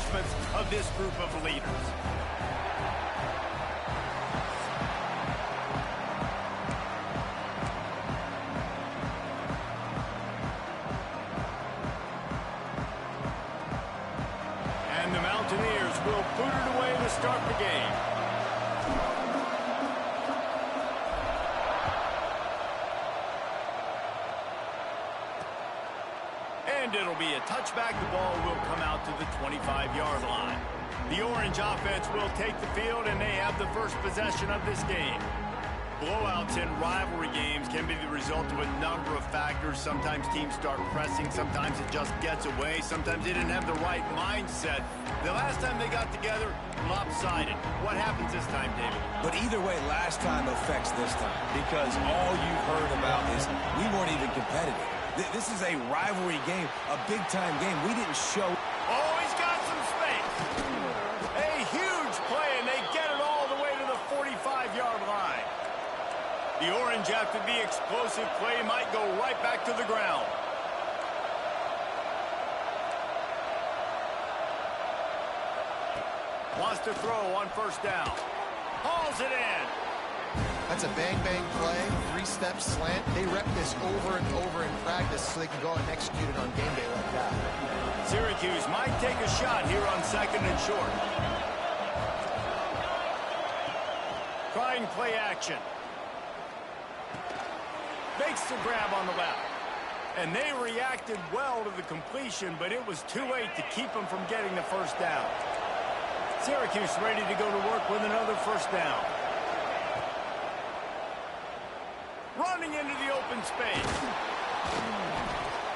accomplishments of this group of leaders. And the Mountaineers will boot it away to start the game. And it'll be a touchback. The ball will come out to the 25-yard line. The Orange offense will take the field, and they have the first possession of this game. Blowouts in rivalry games can be the result of a number of factors. Sometimes teams start pressing. Sometimes it just gets away. Sometimes they didn't have the right mindset. The last time they got together, lopsided. What happens this time, David? But either way, last time affects this time, because all you've heard about is we weren't even competitive. This is a rivalry game, a big-time game. We didn't show. Oh, he's got some space. A huge play, and they get it all the way to the 45-yard line. The Orange, after the explosive play, might go right back to the ground. Wants to throw on first down. Hauls it in. That's a bang-bang play, three-step slant. They rep this over and over in practice so they can go and execute it on game day like that. Syracuse might take a shot here on second and short. Trying play action. Makes the grab on the left. And they reacted well to the completion, but it was too late to keep them from getting the first down. Syracuse ready to go to work with another first down. Running into the open space.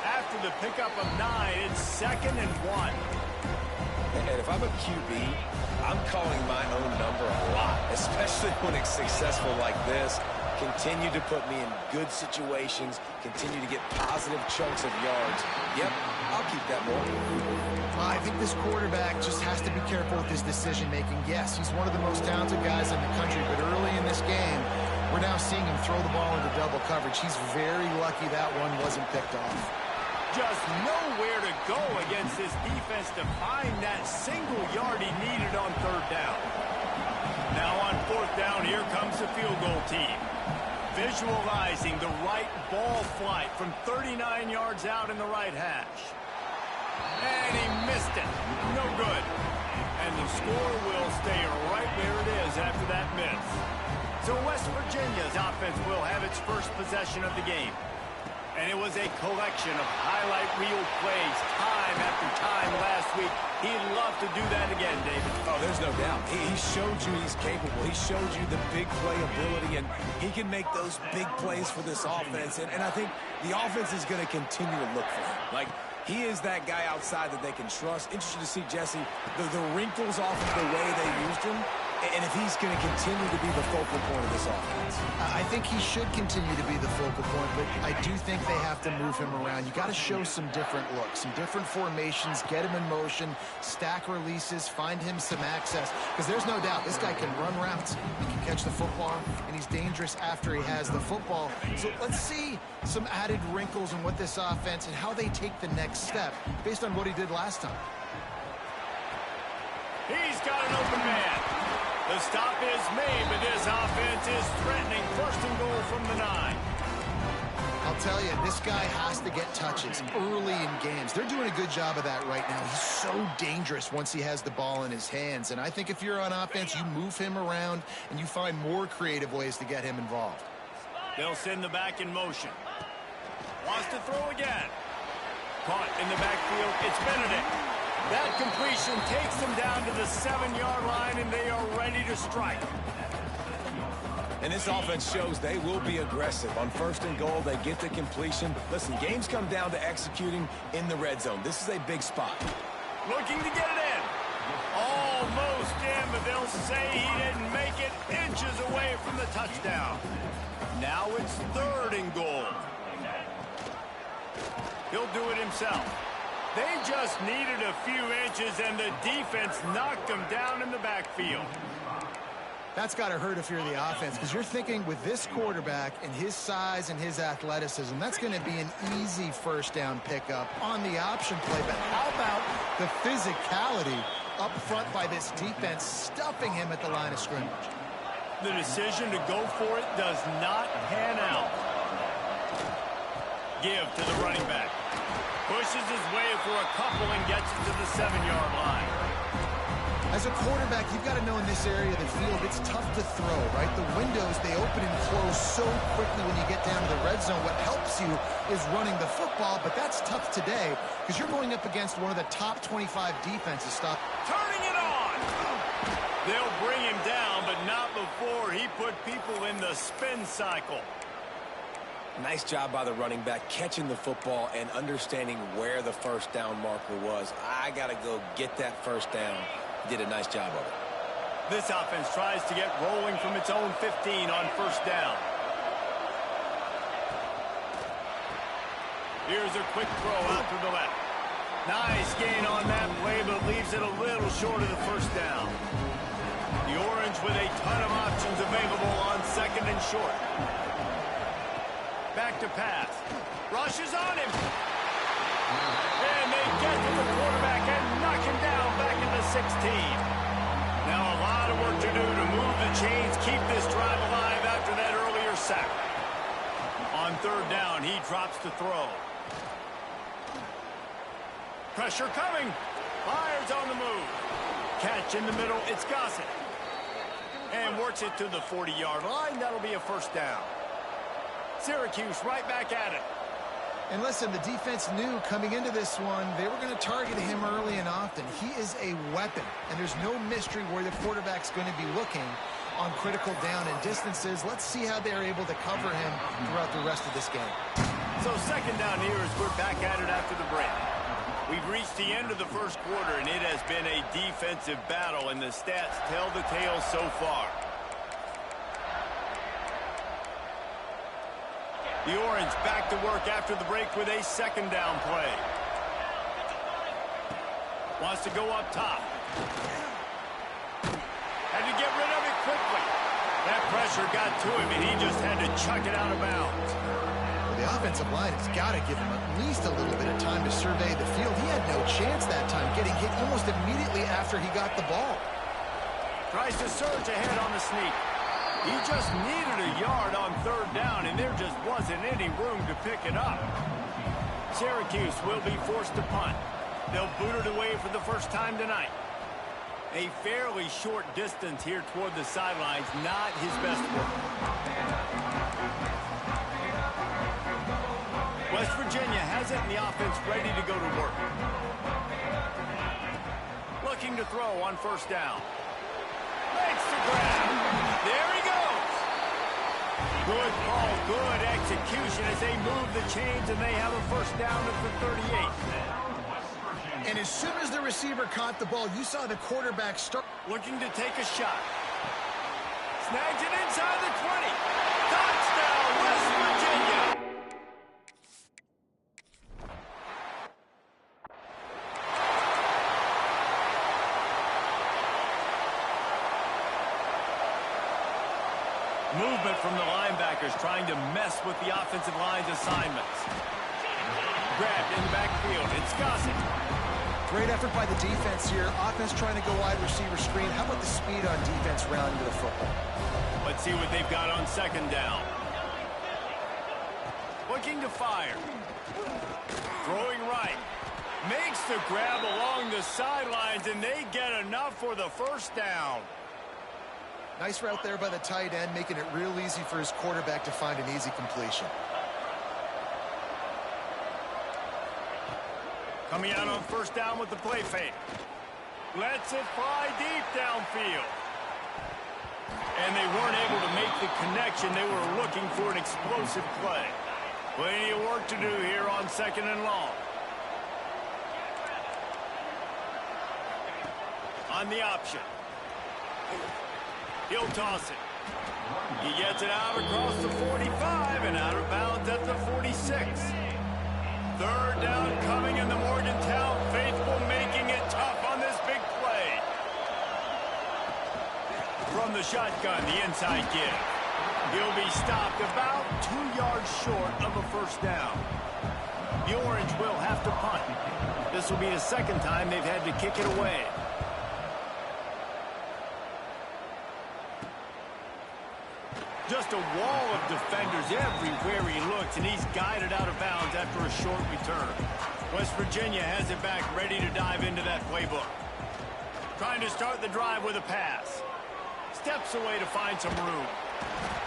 After the pickup of 9, it's 2nd and 1. And if I'm a QB, I'm calling my own number a lot, especially when it's successful like this. Continue to put me in good situations, continue to get positive chunks of yards. Yep, I'll keep that more. I think this quarterback just has to be careful with his decision-making. Yes, he's one of the most talented guys in the country, but early in this game, we're now seeing him throw the ball into double coverage. He's very lucky that one wasn't picked off. Just nowhere to go against this defense to find that single yard he needed on third down. Now on fourth down, here comes the field goal team. Visualizing the right ball flight from 39 yards out in the right hash. And he missed it. No good. And the score will stay right where it is after that miss. So West Virginia's offense will have its first possession of the game. And it was a collection of highlight reel plays time after time last week. He'd love to do that again, David. Oh, there's no doubt. He showed you he's capable. He showed you the big play ability, and he can make those big plays for this offense. And I think the offense is going to continue to look for him. Like, he is that guy outside that they can trust. Interested to see, Jesse, the wrinkles off of the way they used him, and if he's going to continue to be the focal point of this offense. I think he should continue to be the focal point, but I do think they have to move him around. You got to show some different looks, some different formations, get him in motion, stack releases, find him some access, because there's no doubt this guy can run routes, he can catch the football, and he's dangerous after he has the football. So let's see some added wrinkles in what this offense and how they take the next step based on what he did last time. He's got an open man. The stop is made, but this offense is threatening. First and goal from the 9. I'll tell you, this guy has to get touches early in games. They're doing a good job of that right now. He's so dangerous once he has the ball in his hands. And I think if you're on offense, you move him around and you find more creative ways to get him involved. They'll send the back in motion. Wants to throw again. Caught in the backfield. It's Benedict. That completion takes them down to the 7-yard line, and they are ready to strike. And this offense shows they will be aggressive. On first and goal, they get the completion. Listen, games come down to executing in the red zone. This is a big spot. Looking to get it in. Almost in, but they'll say he didn't make it, inches away from the touchdown. Now it's third and goal. He'll do it himself. They just needed a few inches, and the defense knocked them down in the backfield. That's got to hurt if you're the offense, because you're thinking with this quarterback and his size and his athleticism, that's going to be an easy first down pickup on the option play. But how about the physicality up front by this defense, stuffing him at the line of scrimmage? The decision to go for it does not pan out. Give to the running back. Pushes his way for a couple and gets it to the 7-yard line. As a quarterback, you've got to know in this area of the field, it's tough to throw, right? The windows, they open and close so quickly when you get down to the red zone. What helps you is running the football, but that's tough today because you're going up against one of the top 25 defenses. Stop. Turning it on! They'll bring him down, but not before he put people in the spin cycle. Nice job by the running back, catching the football and understanding where the first down marker was. I got to go get that first down. Did a nice job of it. This offense tries to get rolling from its own 15 on first down. Here's a quick throw out to the left. Nice gain on that play, but leaves it a little short of the first down. The Orange with a ton of options available on second and short. Back to pass. Rushes on him. And they get to the quarterback and knock him down back into 16. Now a lot of work to do to move the chains, keep this drive alive after that earlier sack. On third down, he drops to throw. Pressure coming. Fires on the move. Catch in the middle. It's Gossett. And works it to the 40-yard line. That'll be a first down. Syracuse right back at it. And listen, the defense knew coming into this one, they were going to target him early and often. He is a weapon, and there's no mystery where the quarterback's going to be looking on critical down and distances. Let's see how they're able to cover him throughout the rest of this game. So second down here as we're back at it after the break. We've reached the end of the first quarter, and it has been a defensive battle, and the stats tell the tale so far. The Orange back to work after the break with a second down play. Wants to go up top. Had to get rid of it quickly. That pressure got to him, and he just had to chuck it out of bounds. Well, the offensive line has got to give him at least a little bit of time to survey the field. He had no chance that time, getting hit almost immediately after he got the ball. Tries to surge ahead on the sneak. He just needed a yard on third down, and there just wasn't any room to pick it up. Syracuse will be forced to punt. They'll boot it away for the first time tonight. A fairly short distance here toward the sidelines, not his best work. West Virginia has it, and the offense ready to go to work. Looking to throw on first down. Makes the grab. There he goes. Good call, good execution as they move the chains, and they have a first down at the 38. And as soon as the receiver caught the ball, you saw the quarterback start. Looking to take a shot. Snags it inside the 20. Touchdown, West Virginia. Movement from the linebackers trying to mess with the offensive line's assignments. Grabbed in the backfield. It's Gossett. Great effort by the defense here. Offense trying to go wide receiver screen. How about the speed on defense rounding to the football? Let's see what they've got on second down. Looking to fire. Throwing right. Makes the grab along the sidelines, and they get enough for the first down. Nice route there by the tight end, making it real easy for his quarterback to find an easy completion. Coming out on first down with the play fake. Lets it fly deep downfield. And they weren't able to make the connection. They were looking for an explosive play. Plenty of work to do here on second and long. On the option. He'll toss it. He gets it out across the 45 and out of bounds at the 46. Third down coming, in the Morgantown faithful making it tough on this big play. From the shotgun, the inside give. He'll be stopped about 2 yards short of a first down. The Orange will have to punt. This will be the second time they've had to kick it away. Just a wall of defenders everywhere he looks, and he's guided out of bounds after a short return. West Virginia has it back, ready to dive into that playbook. Trying to start the drive with a pass. Steps away to find some room.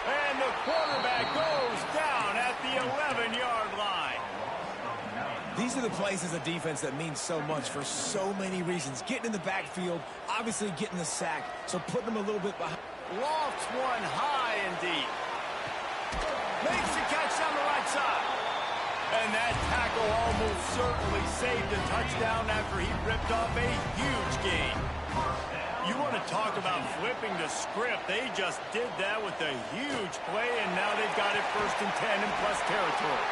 And the quarterback goes down at the 11-yard line. These are the plays as a defense that mean so much for so many reasons. Getting in the backfield, obviously getting the sack, so putting them a little bit behind. Lofts one high and deep. Makes the catch down the right side. And that tackle almost certainly saved a touchdown after he ripped off a huge gain. You want to talk about flipping the script. They just did that with a huge play, and now they've got it 1st and 10 in plus territory.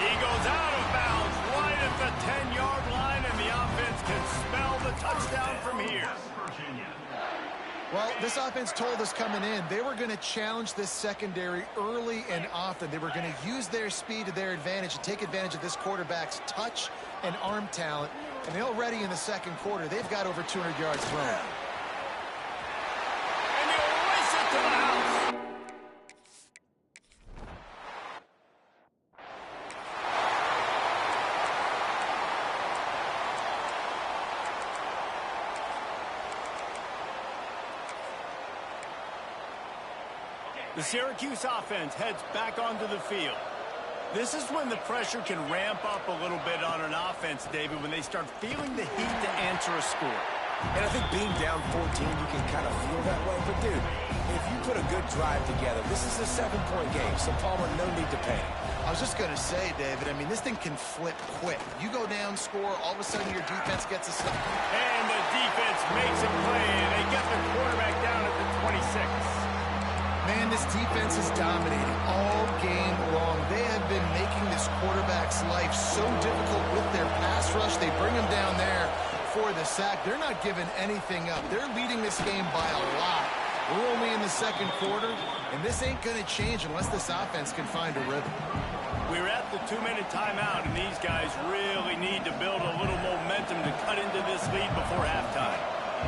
He goes out of bounds right at the 10-yard line, and the offense can smell the touchdown from here. Well, this offense told us coming in they were going to challenge this secondary early and often. They were going to use their speed to their advantage and take advantage of this quarterback's touch and arm talent. And already in the second quarter, they've got over 200 yards thrown. And he'll race it to the house. The Syracuse offense heads back onto the field. This is when the pressure can ramp up a little bit on an offense, David, when they start feeling the heat to answer a score. And I think being down 14, you can kind of feel that way. But, dude, if you put a good drive together, this is a 7-point game, so Palmer, no need to panic. I was just going to say, David, I mean, this thing can flip quick. You go down, score, all of a sudden your defense gets a stop. And the defense makes a play, and they get the quarterback down at the 26. Man, this defense is dominating all game long. They have been making this quarterback's life so difficult with their pass rush. They bring him down there for the sack. They're not giving anything up. They're leading this game by a lot. We're only in the second quarter, and this ain't going to change unless this offense can find a rhythm. We're at the 2-minute timeout, and these guys really need to build a little momentum to cut into this lead before halftime.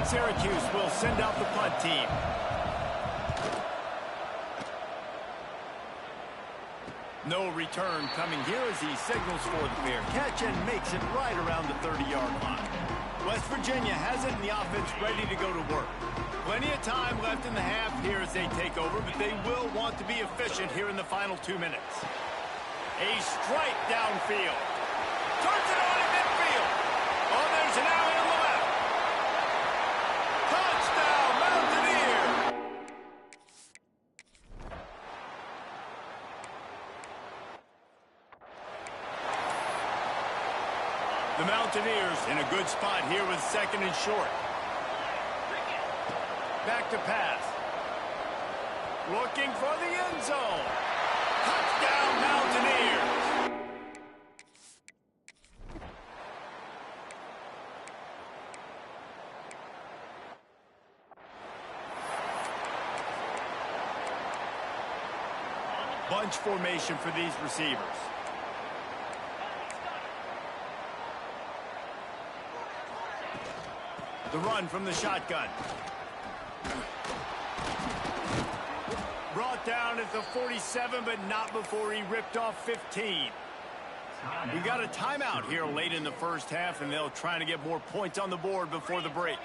Syracuse will send out the punt team. No return coming here as he signals for the fair catch and makes it right around the 30-yard line. West Virginia has it in the offense ready to go to work. Plenty of time left in the half here as they take over, but they will want to be efficient here in the final 2 minutes. A strike downfield. Turns it on in midfield. Oh, there's an alley on the left. Touchdown, Mountaineer! The Mountaineers in a good spot here with 2nd and short. Back to pass. Looking for the end zone. Touchdown, Mountaineers. Bunch formation for these receivers. The run from the shotgun. Brought down at the 47, but not before he ripped off 15. We got a timeout here late in the first half, and they'll try to get more points on the board before the break.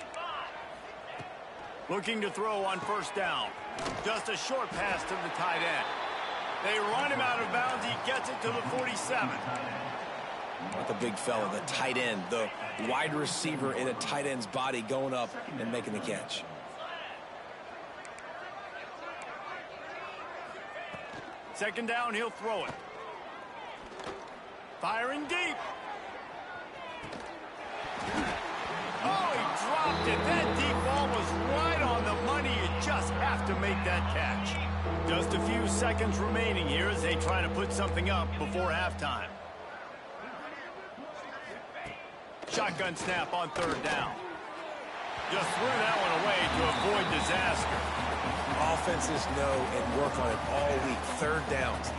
Looking to throw on 1st down. Just a short pass to the tight end. They run him out of bounds. He gets it to the 47. Not the big fella, the tight end, the wide receiver in a tight end's body going up and making the catch. Second down, he'll throw it. Firing deep. Oh, he dropped it. That deep ball was right on the money. You just have to make that catch. Just a few seconds remaining here as they try to put something up before halftime. Shotgun snap on 3rd down. Just threw that one away to avoid disaster. Offenses know and work on it all week. Third downs,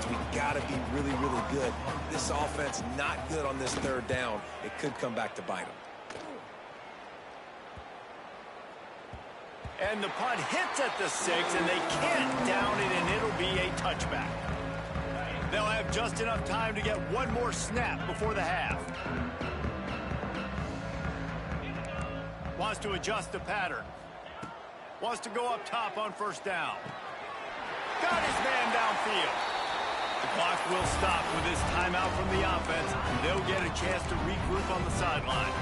we got to be really, really good. This offense not good on this third down. It could come back to bite them. And the punt hits at the 6, and they can't down it, and it'll be a touchback. They'll have just enough time to get one more snap before the half. Wants to adjust the pattern. Wants to go up top on first down. Got his man downfield. The clock will stop with this timeout from the offense. They'll get a chance to regroup on the sideline.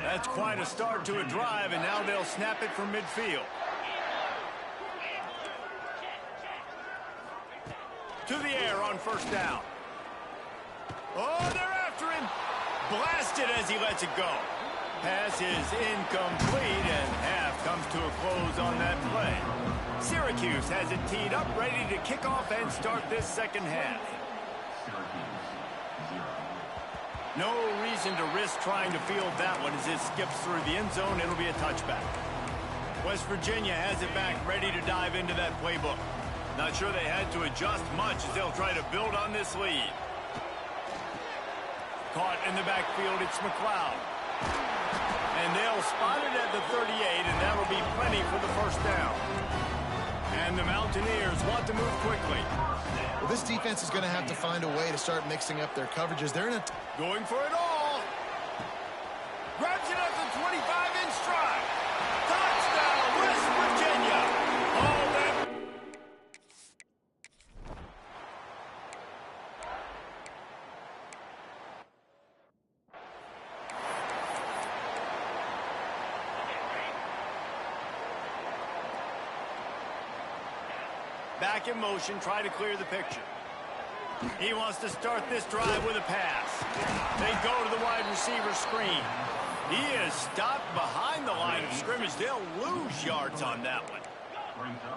That's quite a start to a drive, and now they'll snap it from midfield. To the air on first down. Oh, they're after him. Blasted as he lets it go. Pass is incomplete, and half comes to a close on that play. Syracuse has it teed up, ready to kick off and start this second half. No reason to risk trying to field that one as it skips through the end zone. It'll be a touchback. West Virginia has it back, ready to dive into that playbook. Not sure they had to adjust much as they'll try to build on this lead. Caught in the backfield, it's McLeod. And they'll spot it at the 38, and that'll be plenty for the first down. And the Mountaineers want to move quickly. Well, this defense is going to have to find a way to start mixing up their coverages. They're in a... Going for it all. Grabs it at the 25 in stride. Touchdown, West Virginia. Oh, that... Back in motion, try to clear the picture. He wants to start this drive with a pass. They go to the wide receiver screen. He is stopped behind the line of scrimmage. They'll lose yards on that one.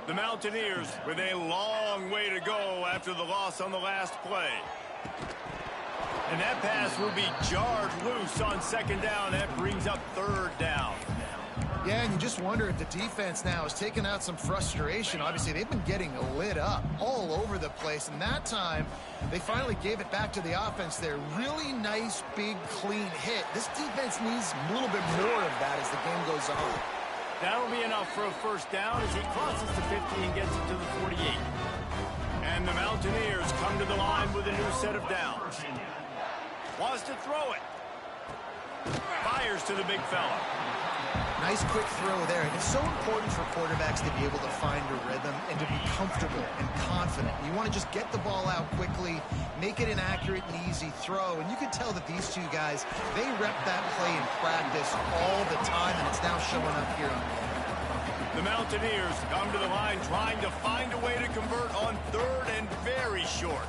The Mountaineers with a long way to go after the loss on the last play. And that pass will be jarred loose on second down. That brings up third down. Yeah, and you just wonder if the defense now is taking out some frustration. Obviously, they've been getting lit up all over the place, and that time they finally gave it back to the offense there. Really nice, big, clean hit. This defense needs a little bit more of that as the game goes on. That'll be enough for a first down as he crosses the 50 and gets it to the 48. And the Mountaineers come to the line with a new set of downs. Wants to throw it. Fires to the big fella. Nice quick throw there. And it's so important for quarterbacks to be able to find a rhythm and to be comfortable and confident. You want to just get the ball out quickly, make it an accurate and easy throw. And you can tell that these two guys, they rep that play in practice all the time, and it's now showing up here on the Mountaineers come to the line trying to find a way to convert on third and very short.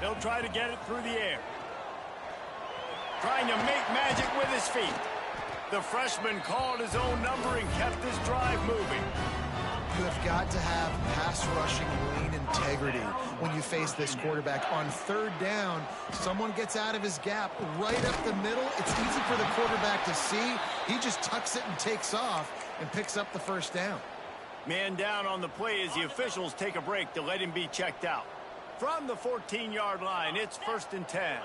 They'll try to get it through the air. Trying to make magic with his feet. The freshman called his own number and kept this drive moving. You have got to have pass rushing lane integrity when you face this quarterback. On third down, someone gets out of his gap right up the middle. It's easy for the quarterback to see. He just tucks it and takes off and picks up the first down. Man down on the play as the officials take a break to let him be checked out. From the 14-yard line, it's 1st and 10.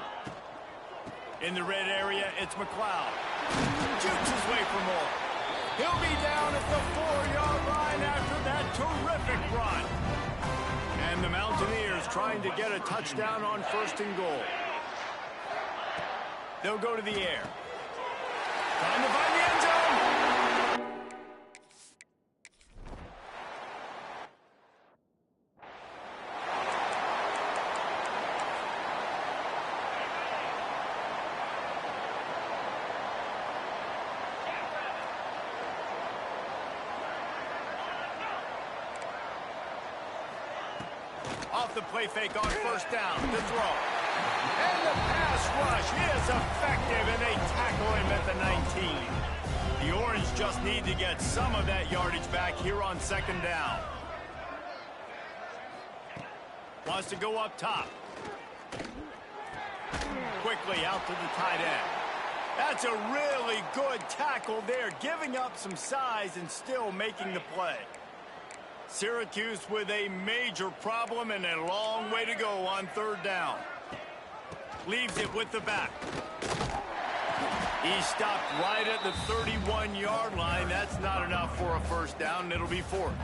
In the red area, it's McLeod. Shoots his way for more. He'll be down at the 4-yard line after that terrific run. And the Mountaineers trying to get a touchdown on 1st and goal. They'll go to the air. Trying to find the end zone. Off the play fake on 1st down. The throw. And the pass rush is effective, and they tackle him at the 19. The Orange just need to get some of that yardage back here on 2nd down. Wants to go up top. Quickly out to the tight end. That's a really good tackle there, giving up some size and still making the play. Syracuse with a major problem and a long way to go on third down. Leaves it with the back. He stopped right at the 31-yard line. That's not enough for a first down, and it'll be fourth.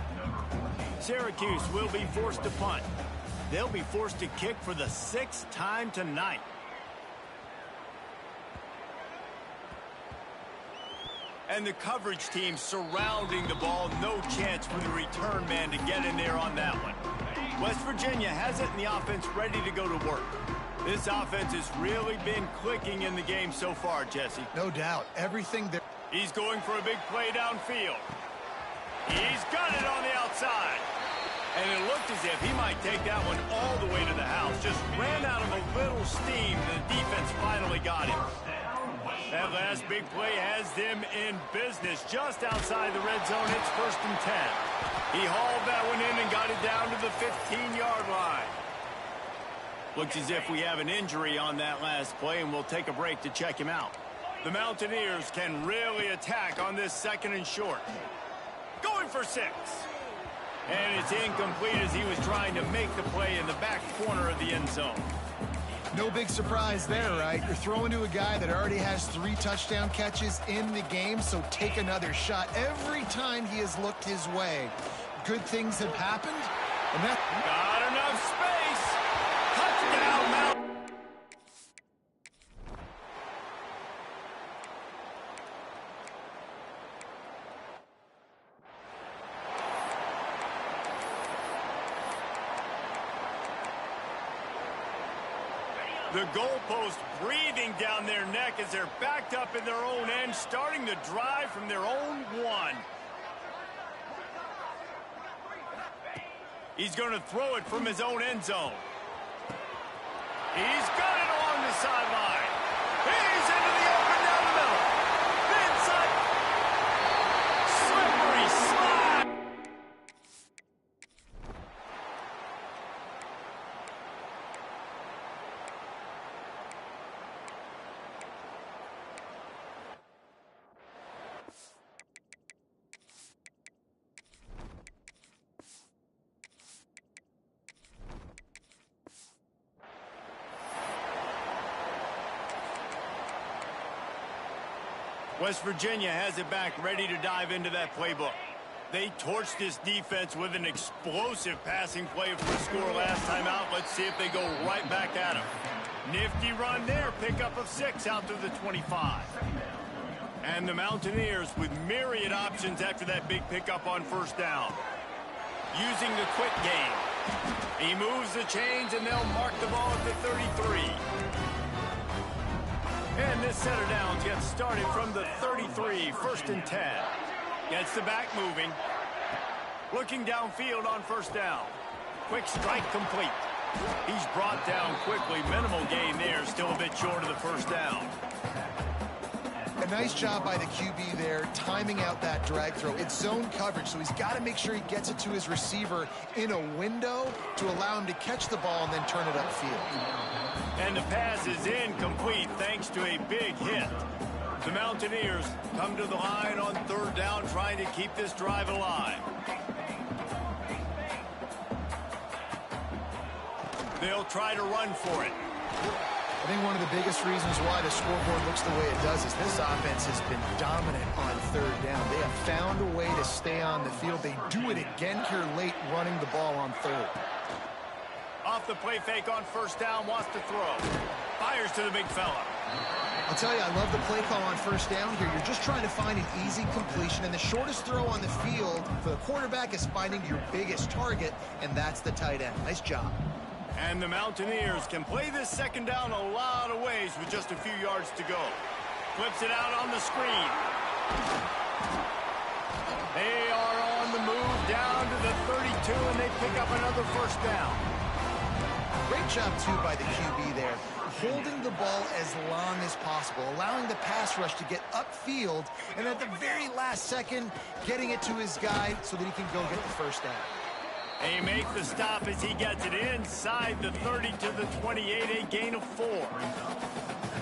Syracuse will be forced to punt. They'll be forced to kick for the 6th time tonight. And the coverage team surrounding the ball. No chance for the return man to get in there on that one. West Virginia has it in the offense ready to go to work. This offense has really been clicking in the game so far, Jesse. No doubt. Everything there. He's going for a big play downfield. He's got it on the outside. And it looked as if he might take that one all the way to the house. Just ran out of a little steam. The defense finally got him. That last big play has them in business just outside the red zone. It's 1st and 10. He hauled that one in and got it down to the 15-yard line. Looks as if we have an injury on that last play, and we'll take a break to check him out. The Mountaineers can really attack on this 2nd and short. Going for 6. And it's incomplete as he was trying to make the play in the back corner of the end zone. No big surprise there, right? You're throwing to a guy that already has 3 touchdown catches in the game, so take another shot. Every time he has looked his way, good things have happened. And that got enough space. Touchdown, Mount. The goalpost breathing down their neck as they're backed up in their own end, starting the drive from their own 1. He's going to throw it from his own end zone. He's got it along the sideline. He's into the open down the middle. Inside. Slippery slide. West Virginia has it back, ready to dive into that playbook. They torched this defense with an explosive passing play for a score last time out. Let's see if they go right back at him. Nifty run there, pickup of 6 out to the 25. And the Mountaineers with myriad options after that big pickup on 1st down. Using the quick game. He moves the chains, and they'll mark the ball at the 33. And this set of downs gets started from the 33, 1st and 10. Gets the back moving. Looking downfield on 1st down. Quick strike complete. He's brought down quickly. Minimal gain there, still a bit short of the 1st down. a nice job by the QB there, timing out that drag throw. It's zone coverage, so he's got to make sure he gets it to his receiver in a window to allow him to catch the ball and then turn it upfield. And the pass is incomplete thanks to a big hit. The Mountaineers come to the line on 3rd down, trying to keep this drive alive. They'll try to run for it. I think one of the biggest reasons why the scoreboard looks the way it does is this offense has been dominant on 3rd down. They have found a way to stay on the field. They do it again here late, running the ball on 3rd. Off the play fake on 1st down, wants to throw. Fires to the big fella. I'll tell you, I love the play call on 1st down here. You're just trying to find an easy completion, and the shortest throw on the field for the quarterback is finding your biggest target, and that's the tight end. Nice job. And the Mountaineers can play this 2nd down a lot of ways with just a few yards to go. Flips it out on the screen. They are on the move down to the 32, and they pick up another 1st down. Great job, too, by the QB there. Holding the ball as long as possible, allowing the pass rush to get upfield, and at the very last second, getting it to his guy so that he can go get the 1st down. They make the stop as he gets it inside the 30 to the 28, a gain of 4.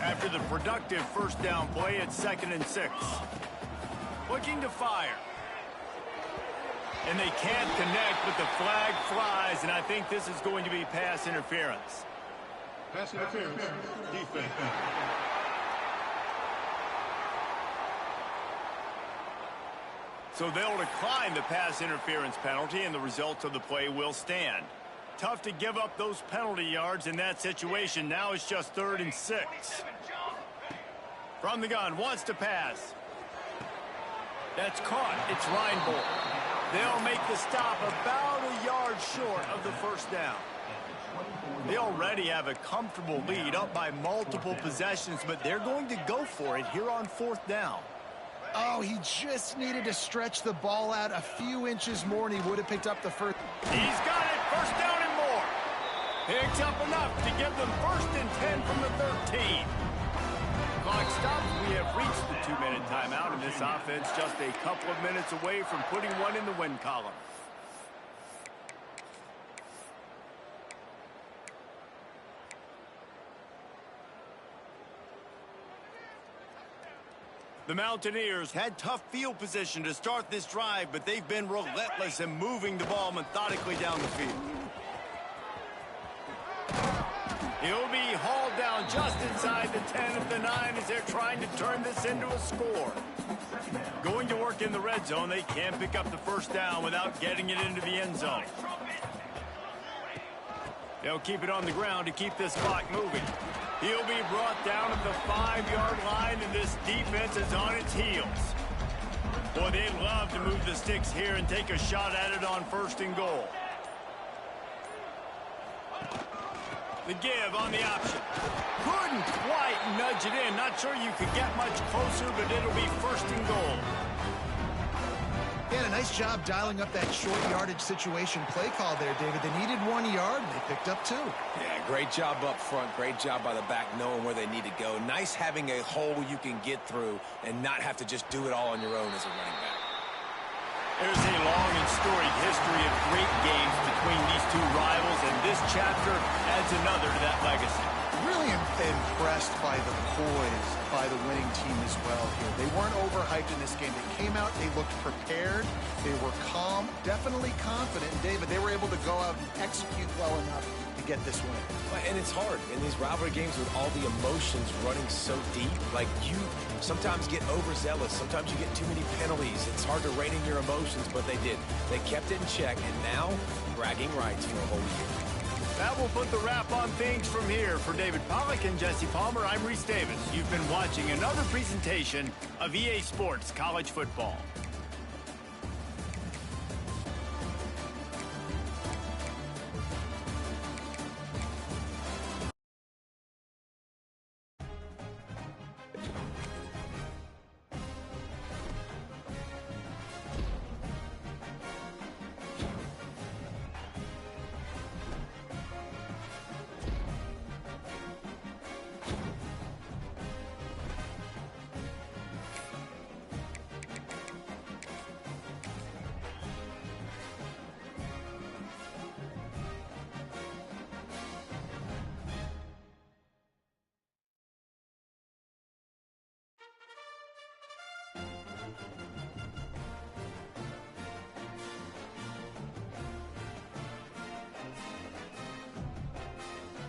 after the productive first down play at 2nd and 6. Looking to fire. And they can't connect, but the flag flies, and I think this is going to be pass interference. Pass interference. Defense. So they'll decline the pass interference penalty, and the results of the play will stand. Tough to give up those penalty yards in that situation. Now it's just 3rd and 6. From the gun, wants to pass. That's caught. It's Reinbold. They'll make the stop about a yard short of the first down. They already have a comfortable lead, up by multiple possessions, but they're going to go for it here on 4th down. Oh, he just needed to stretch the ball out a few inches more, and he would have picked up the first. He's got it. First down and more. Picks up enough to give them 1st and 10 from the 13. Clock stops. We have reached the 2-minute timeout, and this offense just a couple of minutes away from putting one in the win column. The Mountaineers had tough field position to start this drive, but they've been relentless in moving the ball methodically down the field. He'll be hauled down just inside the 10 of the 9 as they're trying to turn this into a score. Going to work in the red zone, they can't pick up the first down without getting it into the end zone. They'll keep it on the ground to keep this clock moving. He'll be brought down at the 5-yard line, and this defense is on its heels. Boy, they love to move the sticks here and take a shot at it on 1st and goal. The give on the option. Couldn't quite nudge it in. Not sure you could get much closer, but it'll be 1st and goal. He had a nice job dialing up that short yardage situation play call there, David. They needed 1 yard, and they picked up 2. Yeah, great job up front. Great job by the back knowing where they need to go. Nice having a hole you can get through and not have to just do it all on your own as a running back. There's a long and storied history of great games between these two rivals, and this chapter adds another to that legacy. Really impressed by the poise by the winning team as well here. They weren't overhyped in this game. They came out, they looked prepared, they were calm, definitely confident. And David, they were able to go out and execute well enough to get this win. And it's hard in these rivalry games with all the emotions running so deep. Like, you sometimes get overzealous. Sometimes you get too many penalties. It's hard to rein in your emotions, but they did. They kept it in check, and now bragging rights for a whole year. That will put the wrap on things from here. For David Pollack and Jesse Palmer, I'm Reese Davis. You've been watching another presentation of EA Sports College Football.